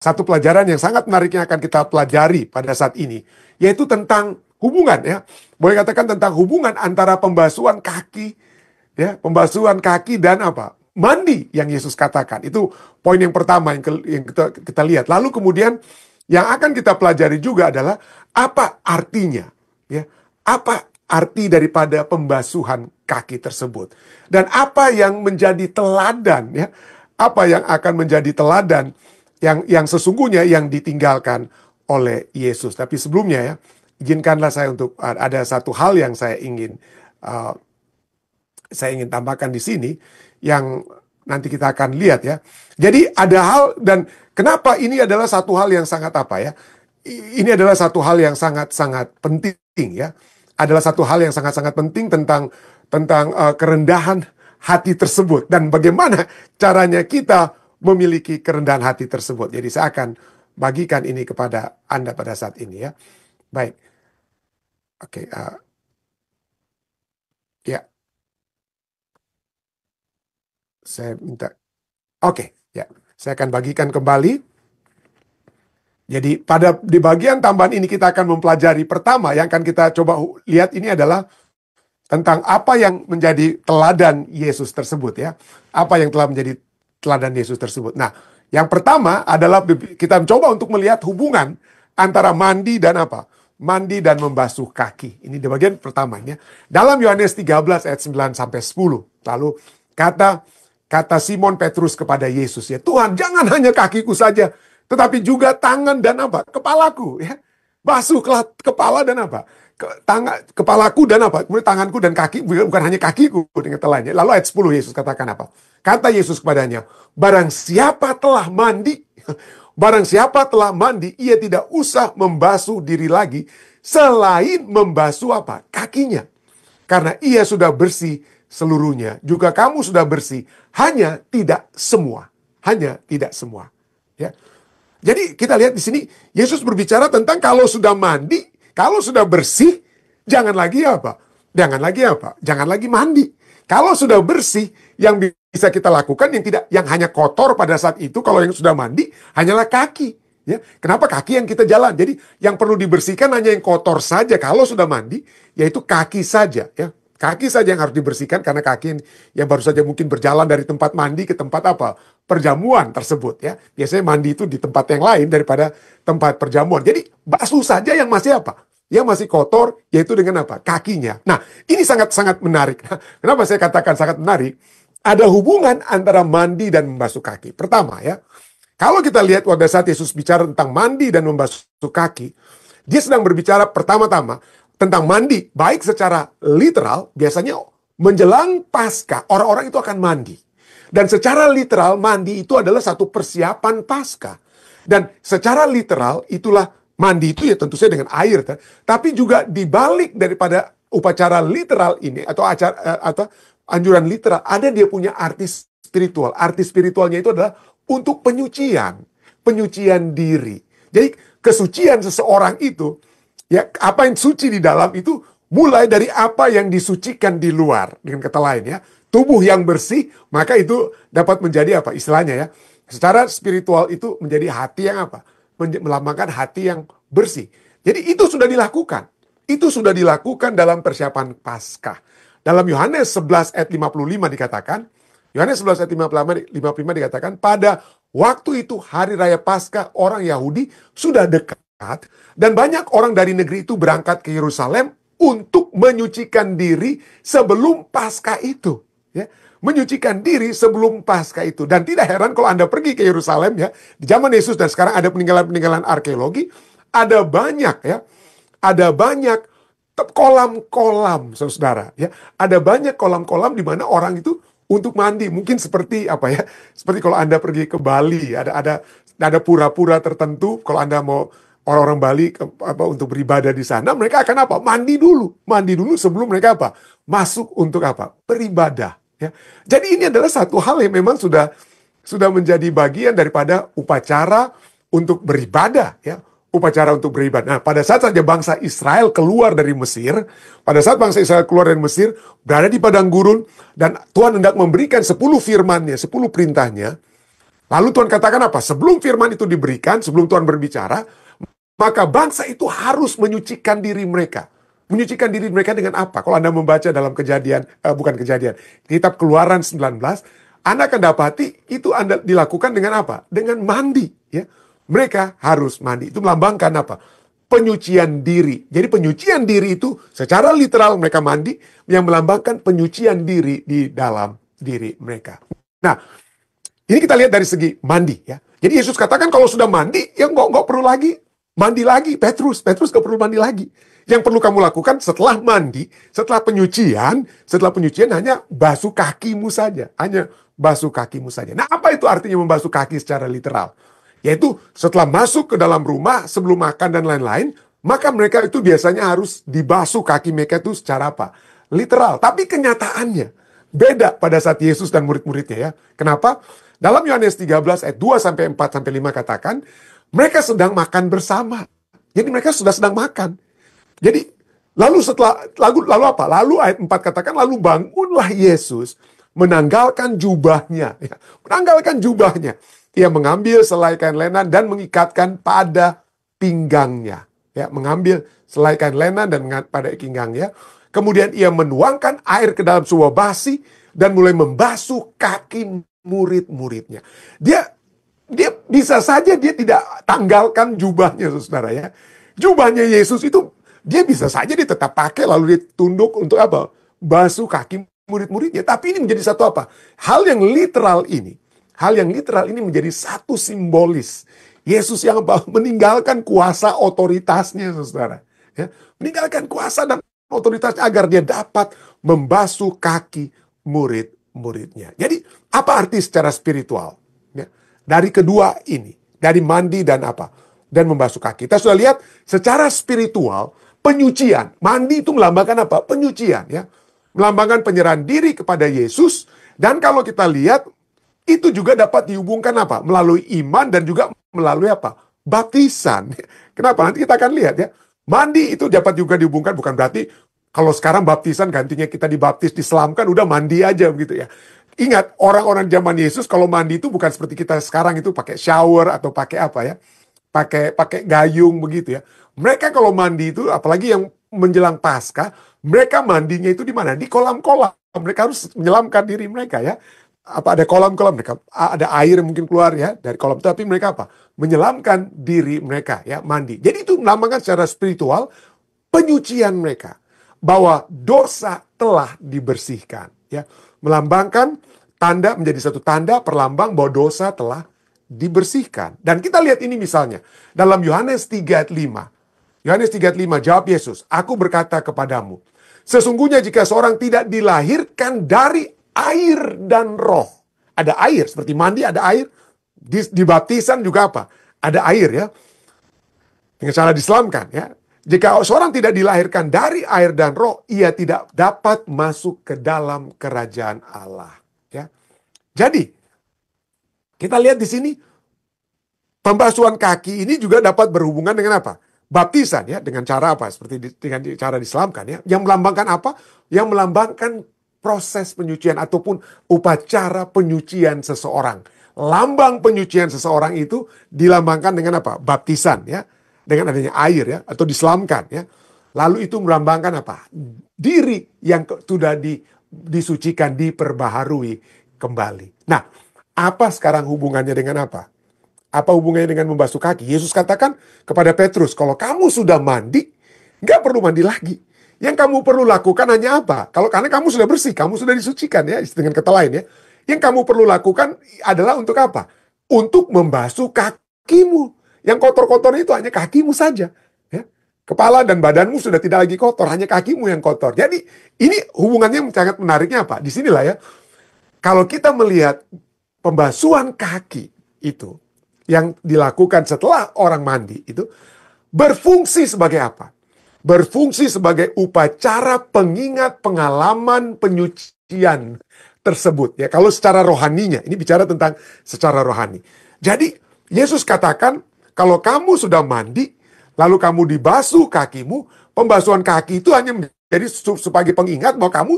satu pelajaran yang sangat menarik yang akan kita pelajari pada saat ini, yaitu tentang hubungan, ya. Boleh katakan tentang hubungan antara pembasuhan kaki, ya, pembasuhan kaki dan apa? Mandi yang Yesus katakan. Itu poin yang pertama yang kita lihat. Lalu kemudian yang akan kita pelajari juga adalah apa artinya, ya. Apa arti daripada pembasuhan kaki tersebut? Dan apa yang menjadi teladan, ya? Apa yang akan menjadi teladan yang sesungguhnya yang ditinggalkan oleh Yesus. Tapi sebelumnya, ya, izinkanlah saya untuk ada satu hal yang saya ingin tambahkan di sini yang nanti kita akan lihat, ya. Jadi ada hal, dan kenapa ini adalah satu hal yang sangat apa, ya? Ini adalah satu hal yang sangat-sangat penting, ya. Adalah satu hal yang sangat-sangat penting tentang kerendahan hati tersebut dan bagaimana caranya kita memiliki kerendahan hati tersebut. Jadi saya akan bagikan ini kepada Anda pada saat ini, ya. Baik. Oke, ya. Saya minta. Oke, ya. Saya akan bagikan kembali. Jadi di bagian tambahan ini kita akan mempelajari pertama yang akan kita coba lihat ini adalah tentang apa yang menjadi teladan Yesus tersebut, ya. Apa yang telah menjadi teladan Yesus tersebut. Nah, yang pertama adalah kita mencoba untuk melihat hubungan antara mandi dan apa? Mandi dan membasuh kaki. Ini di bagian pertamanya. Dalam Yohanes 13 ayat 9 sampai 10. Lalu kata Simon Petrus kepada Yesus, ya, Tuhan, jangan hanya kakiku saja, tetapi juga tangan dan apa? Kepalaku, ya. Basuhlah kepala dan apa? Kepalaku dan apa? Kemudian tanganku dan kaki, bukan hanya kakiku dengan telahnya. Lalu ayat 10 Yesus katakan apa? Kata Yesus kepadanya, barang siapa telah mandi, ia tidak usah membasuh diri lagi selain membasuh apa? Kakinya. Karena ia sudah bersih seluruhnya. Juga kamu sudah bersih, hanya tidak semua. Hanya tidak semua. Ya. Jadi kita lihat di sini Yesus berbicara tentang kalau sudah mandi, kalau sudah bersih, jangan lagi apa? Jangan lagi mandi. Kalau sudah bersih, yang bisa kita lakukan yang hanya kotor pada saat itu, kalau yang sudah mandi, hanyalah kaki. Ya, kenapa kaki yang kita jalan? Jadi yang perlu dibersihkan hanya yang kotor saja kalau sudah mandi, yaitu kaki saja. Ya, kaki saja yang harus dibersihkan karena kaki yang baru saja mungkin berjalan dari tempat mandi ke tempat apa? Perjamuan tersebut. Ya, biasanya mandi itu di tempat yang lain daripada tempat perjamuan. Jadi basuh saja yang masih apa? Yang masih kotor, yaitu dengan apa? Kakinya. Nah, ini sangat-sangat menarik. Kenapa saya katakan sangat menarik? Ada hubungan antara mandi dan membasuh kaki. Pertama, ya, kalau kita lihat pada saat Yesus bicara tentang mandi dan membasuh kaki, dia sedang berbicara pertama-tama tentang mandi, baik secara literal, biasanya menjelang Paskah, orang-orang itu akan mandi. Dan secara literal, mandi itu adalah satu persiapan Paskah. Dan secara literal, itulah mandi itu ya tentu saja dengan air. Tapi juga dibalik daripada upacara literal ini, atau anjuran literal, ada dia punya arti spiritual. Arti spiritualnya itu adalah untuk penyucian diri. Jadi kesucian seseorang itu, ya, apa yang suci di dalam itu mulai dari apa yang disucikan di luar. Dengan kata lain, ya, tubuh yang bersih, maka itu dapat menjadi apa istilahnya, ya, secara spiritual itu menjadi hati yang apa? Melambangkan hati yang bersih. Jadi itu sudah dilakukan. Itu sudah dilakukan dalam persiapan Paskah. Dalam Yohanes 11 ayat 55 dikatakan, Yohanes 11 ayat 55 dikatakan, pada waktu itu hari raya Paskah orang Yahudi sudah dekat, dan banyak orang dari negeri itu berangkat ke Yerusalem untuk menyucikan diri sebelum Paskah itu. Ya, menyucikan diri sebelum Paskah itu. Dan tidak heran kalau Anda pergi ke Yerusalem, ya, di zaman Yesus dan sekarang ada peninggalan-peninggalan arkeologi, ada banyak, ya, ada banyak kolam-kolam, saudara, ya, ada banyak kolam-kolam di mana orang itu untuk mandi. Mungkin seperti apa, ya, seperti kalau Anda pergi ke Bali, ada pura-pura tertentu. Kalau Anda mau orang-orang Bali untuk beribadah di sana, mereka akan apa? Mandi dulu sebelum mereka apa? Masuk untuk apa? Beribadah. Ya. Jadi ini adalah satu hal yang memang sudah menjadi bagian daripada upacara untuk beribadah, ya. Upacara untuk beribadah. Nah, pada saat saja bangsa Israel keluar dari Mesir, berada di padang gurun, dan Tuhan hendak memberikan 10 firman-Nya, 10 perintahnya, Lalu Tuhan katakan apa? Sebelum firman itu diberikan, sebelum Tuhan berbicara, maka bangsa itu harus menyucikan diri mereka. Menyucikan diri mereka dengan apa? Kalau Anda membaca dalam bukan kejadian, kitab Keluaran 19, Anda akan dapati itu Anda dilakukan dengan apa? Dengan mandi. Ya. Mereka harus mandi. Itu melambangkan apa? Penyucian diri. Jadi penyucian diri itu secara literal mereka mandi, yang melambangkan penyucian diri di dalam diri mereka. Nah, ini kita lihat dari segi mandi. Ya. Jadi Yesus katakan kalau sudah mandi, ya nggak perlu lagi mandi lagi. Petrus nggak perlu mandi lagi. Yang perlu kamu lakukan setelah mandi, setelah penyucian hanya basuh kakimu saja. Hanya basuh kakimu saja. Nah, apa itu artinya membasuh kaki secara literal? Yaitu setelah masuk ke dalam rumah, sebelum makan dan lain-lain, maka mereka itu biasanya harus dibasuh kaki mereka itu secara apa? Literal. Tapi kenyataannya beda pada saat Yesus dan murid-muridnya ya. Kenapa? Dalam Yohanes 13 ayat 2 sampai 4 sampai 5 katakan, mereka sedang makan bersama. Jadi mereka sudah sedang makan. Jadi lalu apa? Lalu ayat 4 katakan, lalu bangunlah Yesus menanggalkan jubahnya. Ya, menanggalkan jubahnya. Ia mengambil selai kain lenan dan mengikatkan pada pinggangnya. Ya, mengambil selai kain lenan dan pada pinggangnya. Kemudian ia menuangkan air ke dalam sebuah basi dan mulai membasuh kaki murid-muridnya. Dia bisa saja dia tidak tanggalkan jubahnya, saudara ya. Jubahnya Yesus itu dia bisa saja dia tetap pakai lalu dia tunduk untuk apa? Basuh kaki murid-muridnya. Tapi ini menjadi satu apa? Hal yang literal ini menjadi satu simbolis. Yesus yang meninggalkan kuasa otoritasnya, saudara. Ya, meninggalkan kuasa dan otoritasnya agar dia dapat membasuh kaki murid-muridnya. Jadi apa arti secara spiritual? Ya, dari kedua ini, dari mandi dan apa? Dan membasuh kaki. Kita sudah lihat secara spiritual, penyucian. Mandi itu melambangkan apa? Penyucian. Ya, melambangkan penyerahan diri kepada Yesus. Dan kalau kita lihat, itu juga dapat dihubungkan apa? Melalui iman dan juga melalui apa? Baptisan. Kenapa? Nanti kita akan lihat ya. Mandi itu dapat juga dihubungkan, bukan berarti kalau sekarang baptisan gantinya kita dibaptis, diselamkan, udah mandi aja begitu ya. Ingat, orang-orang zaman Yesus kalau mandi itu bukan seperti kita sekarang itu pakai shower atau pakai apa ya. Pakai gayung begitu ya. Mereka kalau mandi itu, apalagi yang menjelang Paskah, mereka mandinya itu di mana? Di kolam-kolam. Mereka harus menyelamkan diri mereka ya. Apa ada kolam-kolam mereka? Ada air yang mungkin keluar ya dari kolam itu, tapi mereka apa? Menyelamkan diri mereka ya, mandi. Jadi itu melambangkan secara spiritual penyucian mereka, bahwa dosa telah dibersihkan ya. Melambangkan tanda, menjadi satu tanda perlambang bahwa dosa telah dibersihkan. Dan kita lihat ini misalnya dalam Yohanes 3 ayat 5. Yohanes 3 ayat 5 jawab Yesus, "Aku berkata kepadamu, sesungguhnya jika seorang tidak dilahirkan dari air dan roh." Ada air, seperti mandi ada air. Di baptisan juga apa? Ada air ya. Dengan cara diselamkan ya. Jika seorang tidak dilahirkan dari air dan roh, ia tidak dapat masuk ke dalam kerajaan Allah. Ya. Jadi, kita lihat di sini, pembasuhan kaki ini juga dapat berhubungan dengan apa? Baptisan ya, dengan cara apa? Seperti dengan cara diselamkan ya. Yang melambangkan apa? Yang melambangkan proses penyucian ataupun upacara penyucian seseorang. Lambang penyucian seseorang itu dilambangkan dengan apa? Baptisan ya. Dengan adanya air ya, atau diselamkan ya. Lalu itu melambangkan apa? Diri yang sudah disucikan, diperbaharui kembali. Nah, apa sekarang hubungannya dengan apa? Apa hubungannya dengan membasuh kaki? Yesus katakan kepada Petrus, kalau kamu sudah mandi, nggak perlu mandi lagi. Yang kamu perlu lakukan hanya apa? Karena kamu sudah bersih, kamu sudah disucikan ya, dengan kata lain ya. Yang kamu perlu lakukan adalah untuk apa? Untuk membasuh kakimu. Yang kotor-kotor itu hanya kakimu saja. Ya. Kepala dan badanmu sudah tidak lagi kotor, hanya kakimu yang kotor. Jadi ini hubungannya sangat menariknya apa? Di sinilah ya. Kalau kita melihat pembasuhan kaki itu, yang dilakukan setelah orang mandi itu, berfungsi sebagai apa? Berfungsi sebagai upacara pengingat pengalaman penyucian tersebut. Ya, kalau secara rohaninya, ini bicara tentang secara rohani. Jadi Yesus katakan, kalau kamu sudah mandi, lalu kamu dibasuh kakimu, pembasuhan kaki itu hanya menjadi sebagai pengingat bahwa kamu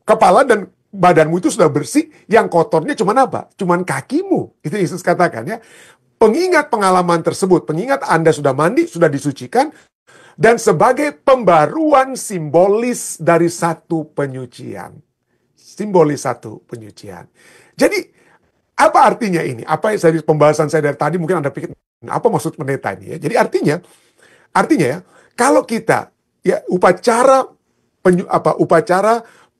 kepala dan badanmu itu sudah bersih, yang kotornya cuman apa? Cuman kakimu. Itu Yesus katakan ya. Pengingat pengalaman tersebut, pengingat Anda sudah mandi, sudah disucikan, dan sebagai pembaruan simbolis dari satu penyucian. Simbolis satu penyucian. Jadi, apa artinya ini? Apa dari pembahasan saya dari tadi mungkin Anda pikir, apa maksud pendeta ini ya? Jadi artinya ya, kalau kita ya upacara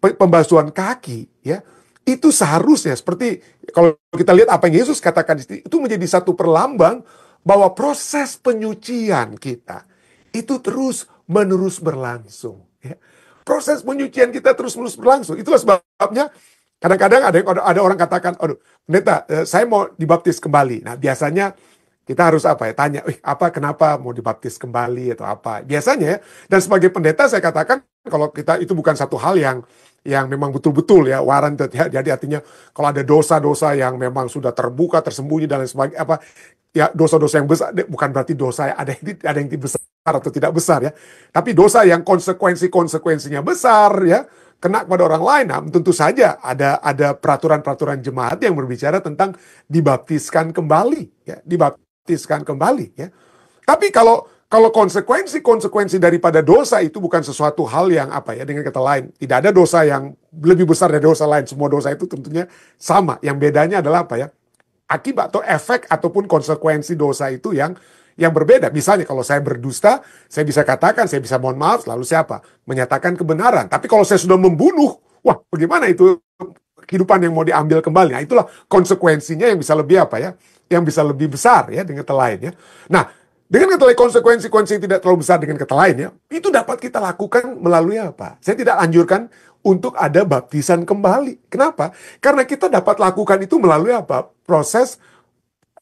pembasuhan kaki ya, itu seharusnya seperti kalau kita lihat apa yang Yesus katakan di sini, itu menjadi satu perlambang bahwa proses penyucian kita itu terus-menerus berlangsung. Ya. Proses penyucian kita terus-menerus berlangsung. Itulah sebabnya kadang-kadang ada orang katakan, aduh, pendeta, saya mau dibaptis kembali. Nah, biasanya kita harus tanya, kenapa mau dibaptis kembali atau apa. Biasanya ya, dan sebagai pendeta saya katakan, kalau kita itu bukan satu hal yang memang betul-betul ya, warranted ya. Jadi artinya kalau ada dosa-dosa yang memang sudah terbuka, tersembunyi dan lain sebagainya, ya dosa-dosa yang besar, bukan berarti dosa ada yang besar atau tidak besar ya. Tapi dosa yang konsekuensinya besar ya, kena kepada orang lain. Nah, tentu saja ada peraturan-peraturan jemaat yang berbicara tentang dibaptiskan kembali ya, dibaptiskan kembali ya. Tapi kalau konsekuensi daripada dosa itu bukan sesuatu hal yang dengan kata lain, tidak ada dosa yang lebih besar dari dosa lain. Semua dosa itu tentunya sama. Yang bedanya adalah akibat atau efek ataupun konsekuensi dosa itu yang berbeda. Misalnya kalau saya berdusta, saya bisa katakan, saya bisa mohon maaf, lalu siapa? Menyatakan kebenaran. Tapi kalau saya sudah membunuh, wah bagaimana itu kehidupan yang mau diambil kembali? Nah, itulah konsekuensinya yang bisa lebih yang bisa lebih besar ya dengan kata lain ya. Nah, dengan kata lain konsekuensi yang tidak terlalu besar dengan kata lain ya, itu dapat kita lakukan melalui apa? Saya tidak anjurkan untuk ada baptisan kembali. Kenapa? Karena kita dapat lakukan itu melalui apa? Proses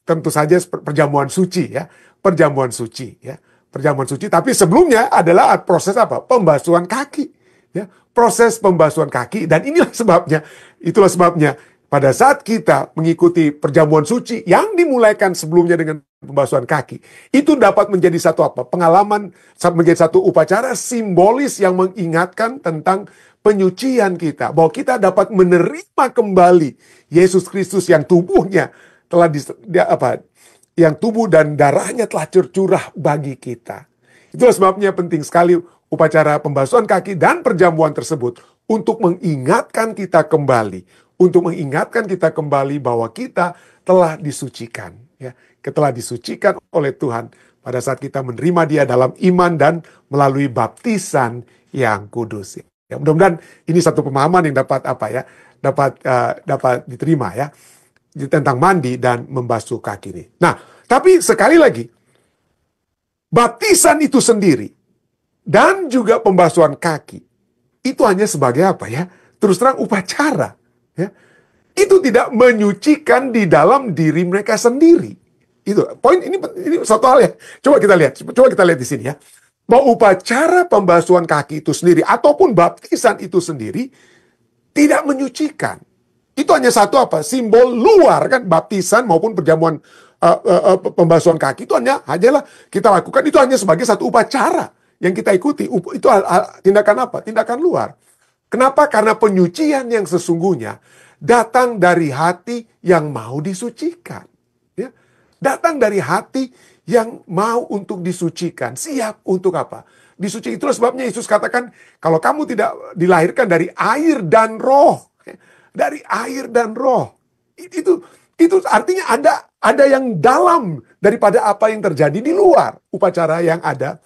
tentu saja perjamuan suci ya. Perjamuan suci ya. Perjamuan suci, tapi sebelumnya adalah proses apa? Pembasuhan kaki ya. Proses pembasuhan kaki, dan itulah sebabnya pada saat kita mengikuti perjamuan suci yang dimulaikan sebelumnya dengan pembasuhan kaki, itu dapat menjadi satu pengalaman, menjadi satu upacara simbolis yang mengingatkan tentang penyucian kita, bahwa kita dapat menerima kembali Yesus Kristus yang tubuhnya telah yang tubuh dan darahnya telah tercurah bagi kita. Itulah sebabnya penting sekali upacara pembasuhan kaki dan perjamuan tersebut untuk mengingatkan kita kembali bahwa kita telah disucikan ya. Telah disucikan oleh Tuhan pada saat kita menerima Dia dalam iman dan melalui baptisan yang kudus. Ya, mudah-mudahan ini satu pemahaman yang dapat diterima ya tentang mandi dan membasuh kaki ini. Nah, tapi sekali lagi, baptisan itu sendiri dan juga pembasuhan kaki itu hanya sebagai terus terang upacara ya. Itu tidak menyucikan di dalam diri mereka sendiri. Itu poin ini satu hal ya. Coba kita lihat di sini ya. Bahwa upacara pembasuhan kaki itu sendiri ataupun baptisan itu sendiri tidak menyucikan. Itu hanya satu simbol luar kan, baptisan maupun perjamuan pembasuhan kaki itu hanyalah kita lakukan, itu hanya sebagai satu upacara yang kita ikuti. Itu tindakan Tindakan luar. Kenapa? Karena penyucian yang sesungguhnya datang dari hati yang mau disucikan. Ya. Datang dari hati yang mau untuk disucikan. Siap untuk disuci. Itulah sebabnya Yesus katakan, kalau kamu tidak dilahirkan dari air dan roh. Dari air dan roh. Itu artinya ada yang dalam daripada apa yang terjadi di luar. Upacara yang ada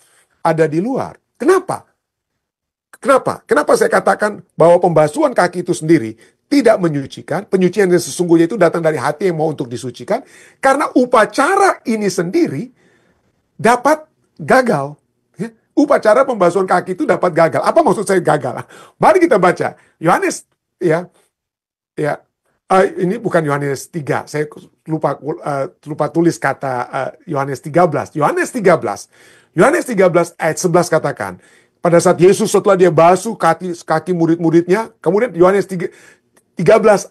di luar. Kenapa? Kenapa saya katakan bahwa pembasuhan kaki itu sendiri tidak menyucikan? Penyucian yang sesungguhnya itu datang dari hati yang mau untuk disucikan. Karena upacara ini sendiri dapat gagal. Ya. Upacara pembasuhan kaki itu dapat gagal. Apa maksud saya gagal? Mari kita baca. Yohanes, ini bukan Yohanes 3. Saya lupa tulis kata Yohanes 13. Yohanes 13 ayat 11 katakan, pada saat Yesus setelah dia basuh kaki murid-muridnya, kemudian Yohanes 13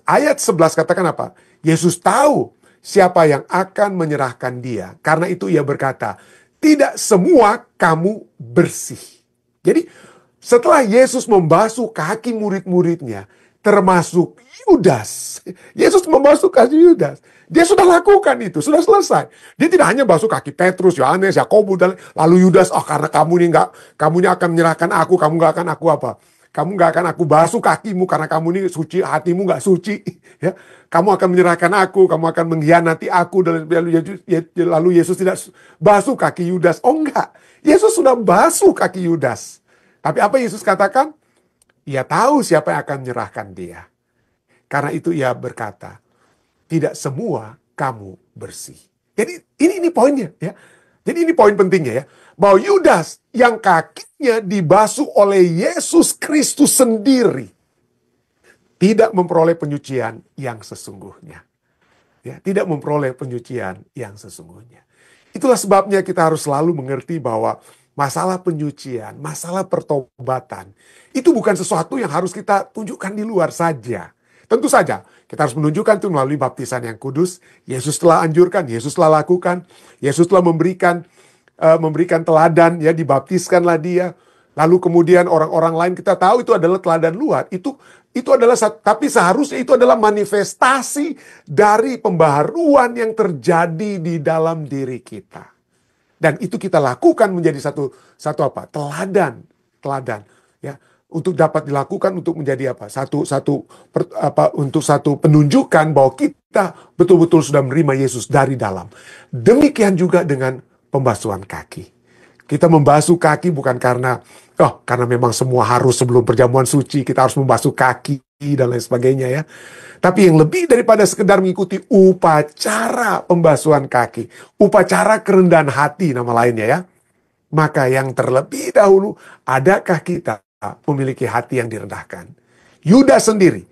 ayat 11 katakan apa? Yesus tahu siapa yang akan menyerahkan dia. Karena itu ia berkata, tidak semua kamu bersih. Jadi setelah Yesus membasuh kaki murid-muridnya, termasuk Yudas. Yesus membasuh kaki Yudas. Dia sudah lakukan itu, sudah selesai. Dia tidak hanya basuh kaki Petrus, Yohanes, Yakobus, dan lalu Yudas, karena kamu ini akan menyerahkan aku, kamu nggak akan aku apa? Kamu nggak akan aku basuh kakimu karena kamu ini suci, hatimu nggak suci. Ya, kamu akan menyerahkan aku, kamu akan mengkhianati aku. Dan lalu Yesus tidak basuh kaki Yudas. Oh enggak, Yesus sudah basuh kaki Yudas. Tapi apa Yesus katakan? Ia tahu siapa yang akan menyerahkan dia. Karena itu ia berkata, tidak semua kamu bersih. Jadi ini poinnya ya. Jadi ini poin pentingnya ya. Bahwa Yudas yang kakinya dibasuh oleh Yesus Kristus sendiri tidak memperoleh penyucian yang sesungguhnya. Ya, tidak memperoleh penyucian yang sesungguhnya. Itulah sebabnya kita harus selalu mengerti bahwa masalah penyucian, masalah pertobatan, itu bukan sesuatu yang harus kita tunjukkan di luar saja. Tentu saja, kita harus menunjukkan itu melalui baptisan yang kudus. Yesus telah anjurkan, Yesus telah lakukan, Yesus telah memberikan teladan, ya, dibaptiskanlah dia. Lalu kemudian orang-orang lain kita tahu itu adalah teladan luar. Itu adalah, tapi seharusnya itu adalah manifestasi dari pembaharuan yang terjadi di dalam diri kita. Dan itu kita lakukan menjadi satu apa? Teladan, ya, untuk dapat dilakukan untuk menjadi apa? Untuk satu penunjukan bahwa kita betul-betul sudah menerima Yesus dari dalam. Demikian juga dengan pembasuhan kaki. Kita membasuh kaki bukan karena memang semua harus sebelum perjamuan suci kita harus membasuh kaki dan lain sebagainya ya. Tapi yang lebih daripada sekedar mengikuti upacara pembasuhan kaki, upacara kerendahan hati nama lainnya ya. Maka yang terlebih dahulu, adakah kita memiliki hati yang direndahkan? Yudas sendiri,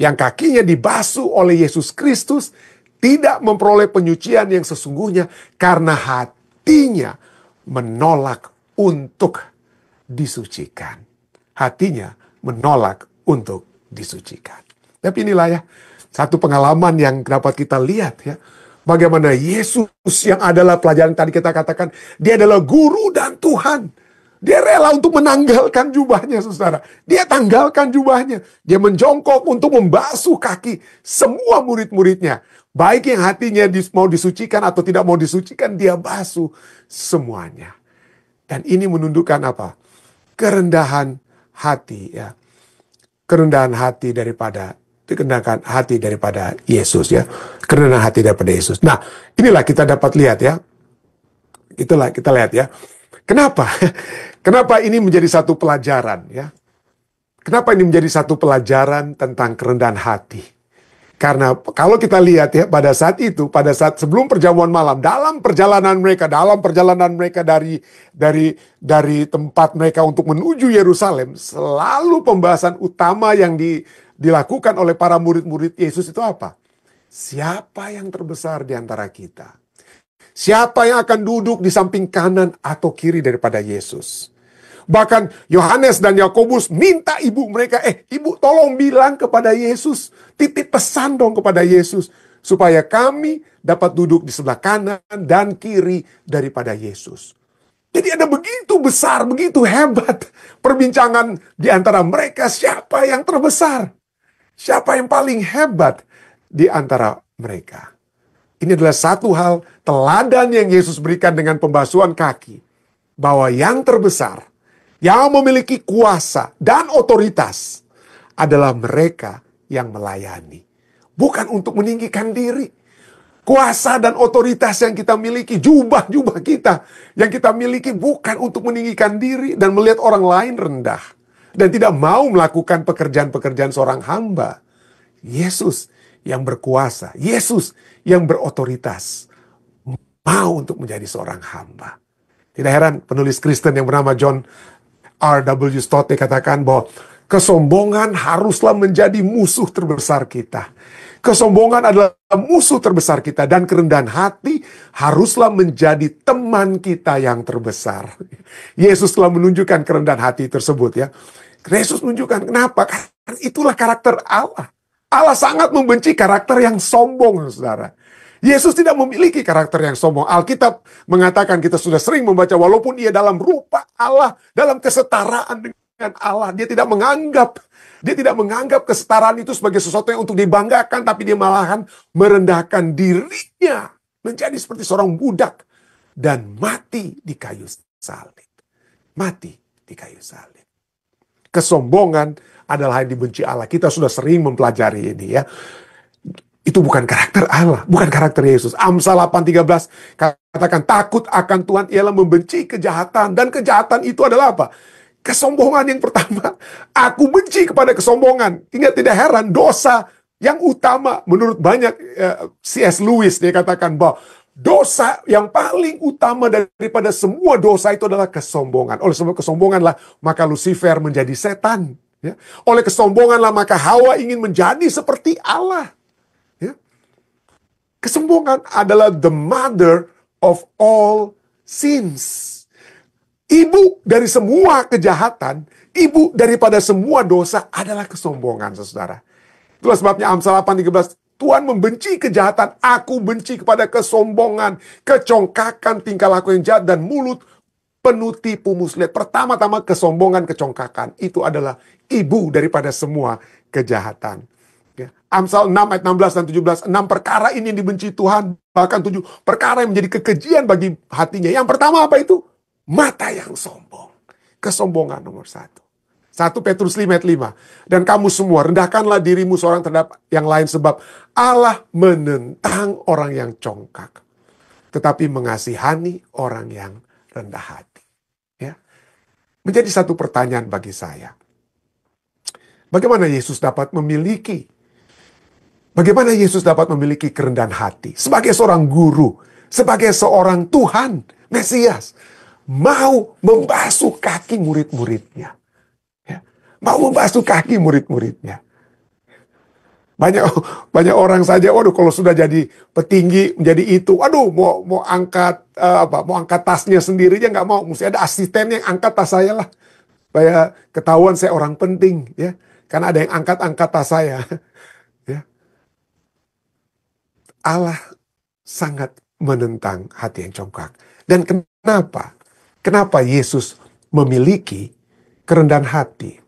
yang kakinya dibasuh oleh Yesus Kristus, tidak memperoleh penyucian yang sesungguhnya karena hatinya menolak untuk disucikan. Hatinya menolak untuk disucikan. Tapi inilah ya, satu pengalaman yang dapat kita lihat ya. Bagaimana Yesus yang adalah pelajaran tadi kita katakan, dia adalah guru dan Tuhan. Dia rela untuk menanggalkan jubahnya, saudara. Dia tanggalkan jubahnya. Dia menjongkok untuk membasuh kaki semua murid-muridnya. Baik yang hatinya mau disucikan atau tidak mau disucikan, dia basuh semuanya. Dan ini menunjukkan apa? Kerendahan hati ya. Kerendahan hati daripada Yesus ya. Kerendahan hati daripada Yesus. Nah, inilah kita dapat lihat ya. Itulah kita lihat ya. Kenapa? Kenapa ini menjadi satu pelajaran ya? Kenapa ini menjadi satu pelajaran tentang kerendahan hati? Karena kalau kita lihat ya, pada saat sebelum perjamuan malam, dalam perjalanan mereka dari tempat mereka untuk menuju Yerusalem, selalu pembahasan utama yang dilakukan oleh para murid-murid Yesus itu apa? Siapa yang terbesar di antara kita? Siapa yang akan duduk di samping kanan atau kiri daripada Yesus? Bahkan Yohanes dan Yakobus minta ibu mereka, ibu tolong bilang kepada Yesus, titip pesan dong kepada Yesus, supaya kami dapat duduk di sebelah kanan dan kiri daripada Yesus. Jadi ada begitu besar, begitu hebat perbincangan di antara mereka, siapa yang terbesar? Siapa yang paling hebat di antara mereka? Ini adalah satu hal teladan yang Yesus berikan dengan pembasuhan kaki. Bahwa yang terbesar, yang memiliki kuasa dan otoritas adalah mereka yang melayani. Bukan untuk meninggikan diri. Kuasa dan otoritas yang kita miliki, jubah-jubah kita yang kita miliki bukan untuk meninggikan diri dan melihat orang lain rendah. Dan tidak mau melakukan pekerjaan-pekerjaan seorang hamba. Yesus yang berkuasa, Yesus yang berotoritas, mau untuk menjadi seorang hamba. Tidak heran penulis Kristen yang bernama John R.W. Stott katakan bahwa kesombongan haruslah menjadi musuh terbesar kita. Kesombongan adalah musuh terbesar kita dan kerendahan hati haruslah menjadi teman kita yang terbesar. Yesus telah menunjukkan kerendahan hati tersebut ya. Yesus menunjukkan kenapa? Karena itulah karakter Allah. Allah sangat membenci karakter yang sombong, saudara. Yesus tidak memiliki karakter yang sombong. Alkitab mengatakan, kita sudah sering membaca, walaupun ia dalam rupa Allah, dalam kesetaraan dengan Allah. Dia tidak menganggap kesetaraan itu sebagai sesuatu yang untuk dibanggakan, tapi dia malahan merendahkan dirinya menjadi seperti seorang budak dan mati di kayu salib. Mati di kayu salib. Kesombongan adalah yang dibenci Allah. Kita sudah sering mempelajari ini ya. Itu bukan karakter Allah, bukan karakter Yesus. Amsal 8:13 katakan takut akan Tuhan ialah membenci kejahatan. Dan kejahatan itu adalah apa? Kesombongan yang pertama. Aku benci kepada kesombongan. Tidak heran dosa yang utama menurut banyak C.S. Lewis dia katakan bahwa dosa yang paling utama daripada semua dosa itu adalah kesombongan. Oleh sebab kesombonganlah maka Lucifer menjadi setan. Ya. Oleh kesombonganlah maka Hawa ingin menjadi seperti Allah. Kesombongan adalah the mother of all sins. Ibu dari semua kejahatan, ibu daripada semua dosa adalah kesombongan, saudara. Itulah sebabnya Amsal 8:13, Tuhan membenci kejahatan, aku benci kepada kesombongan, kecongkakan, tingkah laku yang jahat, dan mulut penuh tipu muslihat. Pertama-tama kesombongan, kecongkakan, itu adalah ibu daripada semua kejahatan. Amsal 6 ayat 16 dan 17. 6 perkara ini yang dibenci Tuhan. Bahkan 7 perkara yang menjadi kekejian bagi hatinya. Yang pertama apa itu? Mata yang sombong. Kesombongan nomor 1. 1 Petrus 5 ayat 5. Dan kamu semua rendahkanlah dirimu seorang terhadap yang lain. Sebab Allah menentang orang yang congkak. Tetapi mengasihani orang yang rendah hati. Ya. Menjadi satu pertanyaan bagi saya. Bagaimana Yesus dapat memiliki kerendahan hati? Sebagai seorang guru, sebagai seorang Tuhan, Mesias, mau membasuh kaki murid-muridnya. Ya. Mau membasuh kaki murid-muridnya. Banyak orang saja, waduh kalau sudah jadi petinggi, menjadi itu, waduh mau angkat tasnya sendiri aja nggak mau. Mesti ada asisten yang angkat tas saya lah. Supaya ketahuan saya orang penting. Ya. Karena ada yang angkat tas saya. Allah sangat menentang hati yang congkak. Dan kenapa? Kenapa Yesus memiliki kerendahan hati?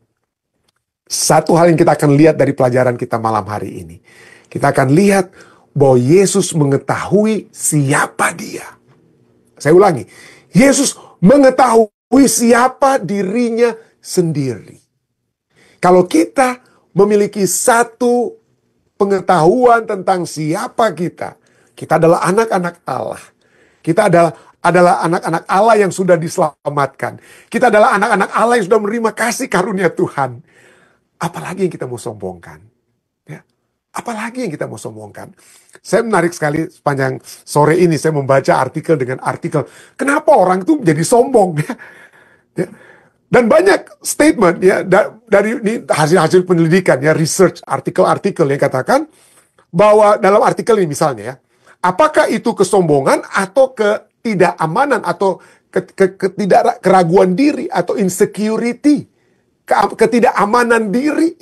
Satu hal yang kita akan lihat dari pelajaran kita malam hari ini. Kita akan lihat bahwa Yesus mengetahui siapa dia. Saya ulangi. Yesus mengetahui siapa dirinya sendiri. Kalau kita memiliki satu pengetahuan tentang siapa kita adalah anak-anak Allah. Kita adalah anak-anak Allah yang sudah diselamatkan. Kita adalah anak-anak Allah yang sudah menerima kasih karunia Tuhan. Apalagi yang kita mau sombongkan? Ya. Apalagi yang kita mau sombongkan? Saya menarik sekali sepanjang sore ini saya membaca artikel dengan artikel. Kenapa orang itu menjadi sombong? Ya. Dan banyak statement ya dari ini hasil penelitikan ya, research, artikel-artikel yang katakan bahwa dalam artikel ini misalnya ya, apakah itu kesombongan atau ketidakamanan atau keraguan diri atau insecurity, ketidakamanan diri.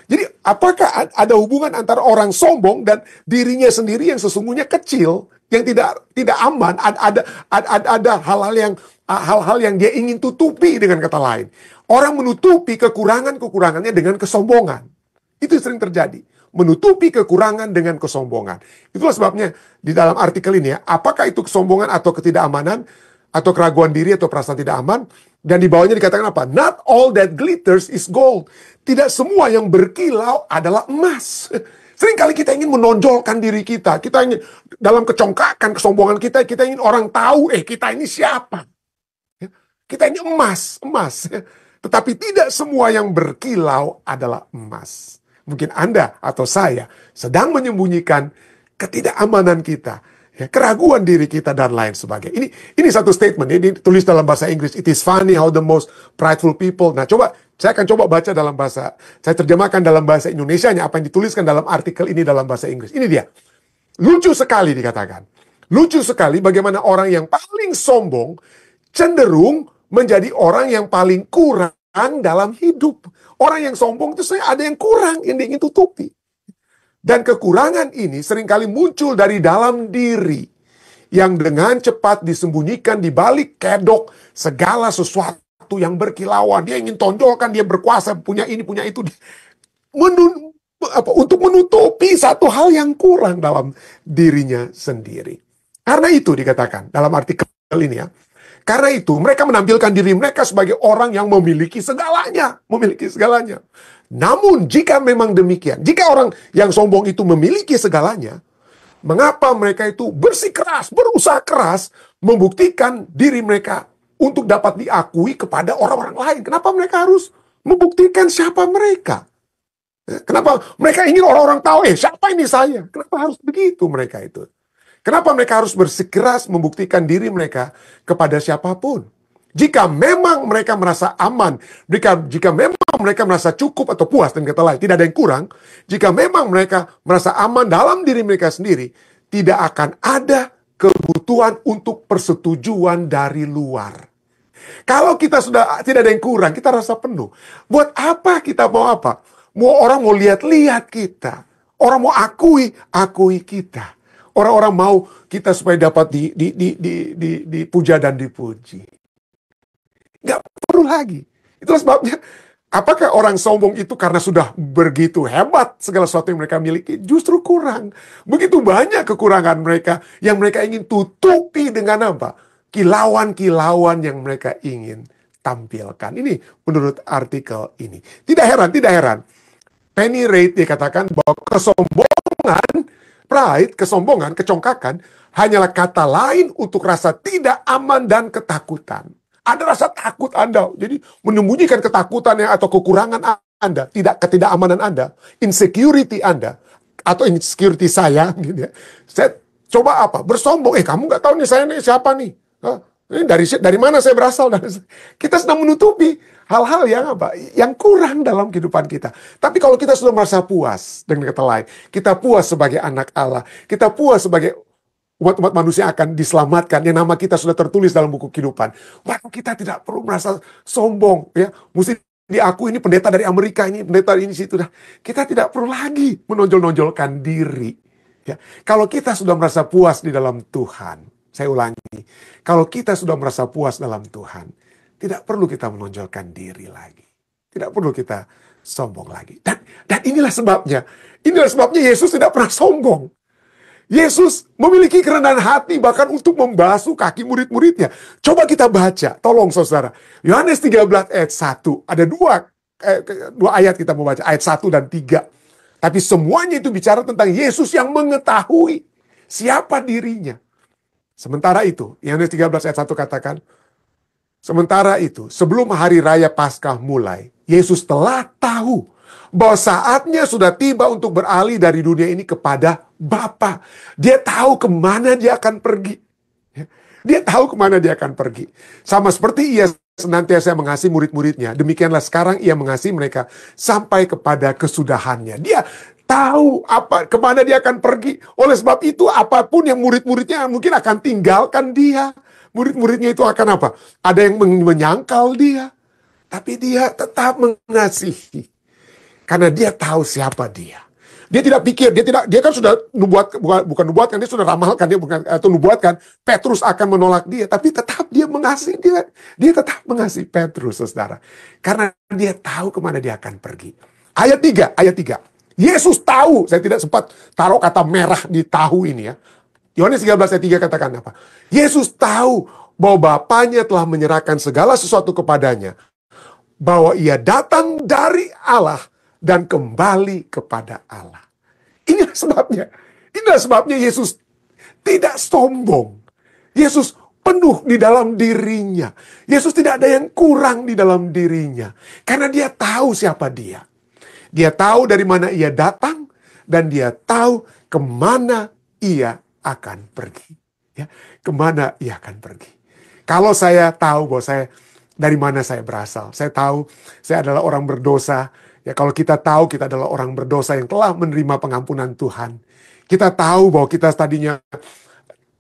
Jadi apakah ada hubungan antara orang sombong dan dirinya sendiri yang sesungguhnya kecil, yang tidak aman? Ada hal-hal yang dia ingin tutupi, dengan kata lain. Orang menutupi kekurangannya dengan kesombongan. Itu sering terjadi. Menutupi kekurangan dengan kesombongan. Itulah sebabnya di dalam artikel ini ya, apakah itu kesombongan atau ketidakamanan, atau keraguan diri atau perasaan tidak aman. Dan di bawahnya dikatakan apa? Not all that glitters is gold. Tidak semua yang berkilau adalah emas. Seringkali kita ingin menonjolkan diri kita. Kita ingin dalam kecongkakan, kesombongan kita ingin orang tahu, kita ini siapa. Kita ini emas. Tetapi tidak semua yang berkilau adalah emas. Mungkin Anda atau saya sedang menyembunyikan ketidakamanan kita, ya, keraguan diri kita, dan lain sebagainya. Ini satu statement, ini ditulis dalam bahasa Inggris. It is funny how the most prideful people. Nah, saya akan coba baca dalam bahasa, saya terjemahkan dalam bahasa Indonesianya apa yang dituliskan dalam artikel ini dalam bahasa Inggris. Ini dia. Lucu sekali dikatakan. Lucu sekali bagaimana orang yang paling sombong cenderung menjadi orang yang paling kurang dalam hidup. Orang yang sombong itu ada yang kurang yang dia ingin tutupi. Dan kekurangan ini seringkali muncul dari dalam diri yang dengan cepat disembunyikan di balik kedok segala sesuatu yang berkilauan. Dia ingin tonjolkan, dia berkuasa, punya ini, punya itu. Untuk menutupi satu hal yang kurang dalam dirinya sendiri. Karena itu dikatakan dalam artikel ini ya. Karena itu mereka menampilkan diri mereka sebagai orang yang memiliki segalanya. Memiliki segalanya. Namun jika memang demikian, jika orang yang sombong itu memiliki segalanya, mengapa mereka itu bersikeras, berusaha keras membuktikan diri mereka untuk dapat diakui kepada orang-orang lain? Kenapa mereka harus membuktikan siapa mereka? Kenapa mereka ingin orang-orang tahu, siapa ini saya? Kenapa harus begitu mereka itu? Kenapa mereka harus bersikeras membuktikan diri mereka kepada siapapun? Jika memang mereka merasa aman, jika memang mereka merasa cukup atau puas, dan kata lain, tidak ada yang kurang, jika memang mereka merasa aman dalam diri mereka sendiri, tidak akan ada kebutuhan untuk persetujuan dari luar. Kalau kita sudah tidak ada yang kurang, kita rasa penuh. Buat apa kita mau apa? Orang mau lihat-lihat kita. Orang mau akui kita. Orang-orang mau kita supaya dapat dipuja dan dipuji. Nggak perlu lagi. Itulah sebabnya, apakah orang sombong itu karena sudah begitu hebat segala sesuatu yang mereka miliki? Justru kurang. Begitu banyak kekurangan mereka yang mereka ingin tutupi dengan apa? Kilauan-kilauan yang mereka ingin tampilkan. Ini menurut artikel ini. Tidak heran. Penny Reid dikatakan bahwa pride, kesombongan, kecongkakan, hanyalah kata lain untuk rasa tidak aman dan ketakutan. Ada rasa takut Anda, jadi menyembunyikan ketakutan atau kekurangan Anda, ketidakamanan Anda, insecurity Anda, atau insecurity saya, gitu ya. Saya coba apa? Bersombong, kamu nggak tahu nih saya nih siapa nih? Ini dari mana saya berasal? Kita sedang menutupi hal-hal yang apa? Yang kurang dalam kehidupan kita. Tapi kalau kita sudah merasa puas, dengan kata lain, kita puas sebagai anak Allah, kita puas sebagai umat-umat manusia akan diselamatkan, yang nama kita sudah tertulis dalam buku kehidupan, maka kita tidak perlu merasa sombong, ya. Mesti diakui ini pendeta dari Amerika, ini pendeta ini situ. Kita tidak perlu lagi menonjol-nonjolkan diri. Ya. Kalau kita sudah merasa puas di dalam Tuhan, saya ulangi, kalau kita sudah merasa puas dalam Tuhan, tidak perlu kita menonjolkan diri lagi. Tidak perlu kita sombong lagi. Dan inilah sebabnya Yesus tidak pernah sombong. Yesus memiliki kerendahan hati bahkan untuk membasuh kaki murid-muridnya. Coba kita baca, tolong saudara. Yohanes 13 ayat 1. Ada dua ayat kita mau baca, ayat 1 dan 3. Tapi semuanya itu bicara tentang Yesus yang mengetahui siapa dirinya. Sementara itu, Yohanes 13 ayat 1 katakan, sementara itu, sebelum hari raya Paskah mulai, Yesus telah tahu bahwa saatnya sudah tiba untuk beralih dari dunia ini kepada Bapa. Dia tahu kemana dia akan pergi. Dia tahu kemana dia akan pergi. Sama seperti ia senantiasa mengasihi murid-muridnya, demikianlah sekarang ia mengasihi mereka sampai kepada kesudahannya. Dia tahu kemana dia akan pergi. Oleh sebab itu, apapun yang murid-muridnya mungkin akan tinggalkan dia. Murid-muridnya itu akan apa? Ada yang menyangkal dia. Tapi dia tetap mengasihi. Karena dia tahu siapa dia. Dia tidak pikir, dia kan sudah bukan nubuatkan, dia sudah ramalkan, atau nubuatkan, Petrus akan menolak dia. Tapi tetap dia mengasihi dia. Dia tetap mengasihi Petrus, saudara. Karena dia tahu kemana dia akan pergi. Ayat 3. Yesus tahu, saya tidak sempat taruh kata merah di tahu ini ya. Yohanes 13 ayat 3 katakan apa? Yesus tahu bahwa Bapanya telah menyerahkan segala sesuatu kepadanya. Bahwa ia datang dari Allah dan kembali kepada Allah. Inilah sebabnya Yesus tidak sombong. Yesus penuh di dalam dirinya. Yesus tidak ada yang kurang di dalam dirinya. Karena dia tahu siapa dia. Dia tahu dari mana ia datang, dan dia tahu kemana ia akan pergi. Ya, kemana ia akan pergi. Kalau saya tahu bahwa dari mana saya berasal, saya tahu saya adalah orang berdosa. Ya, kalau kita tahu kita adalah orang berdosa yang telah menerima pengampunan Tuhan, kita tahu bahwa kita tadinya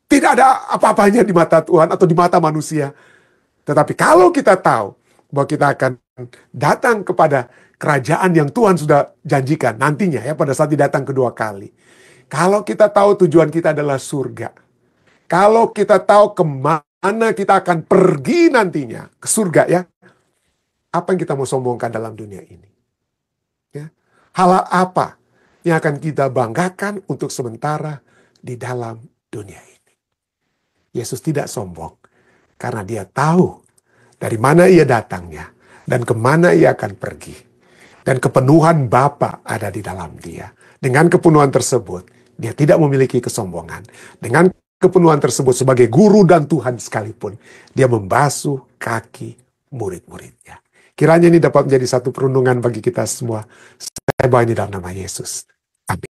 tidak ada apa-apanya di mata Tuhan atau di mata manusia. Tetapi kalau kita tahu bahwa kita akan datang kepada kerajaan yang Tuhan sudah janjikan nantinya ya, pada saat datang kedua kali. Kalau kita tahu tujuan kita adalah surga. Kalau kita tahu kemana kita akan pergi nantinya, ke surga ya. apa yang kita mau sombongkan dalam dunia ini? Ya. Hal apa yang akan kita banggakan untuk sementara di dalam dunia ini? Yesus tidak sombong karena dia tahu dari mana ia datangnya dan kemana ia akan pergi. Dan kepenuhan Bapa ada di dalam dia. Dengan kepenuhan tersebut, dia tidak memiliki kesombongan. Dengan kepenuhan tersebut sebagai guru dan Tuhan sekalipun, dia membasuh kaki murid-muridnya. Kiranya ini dapat menjadi satu perundungan bagi kita semua. Saya bawa ini dalam nama Yesus. Amin.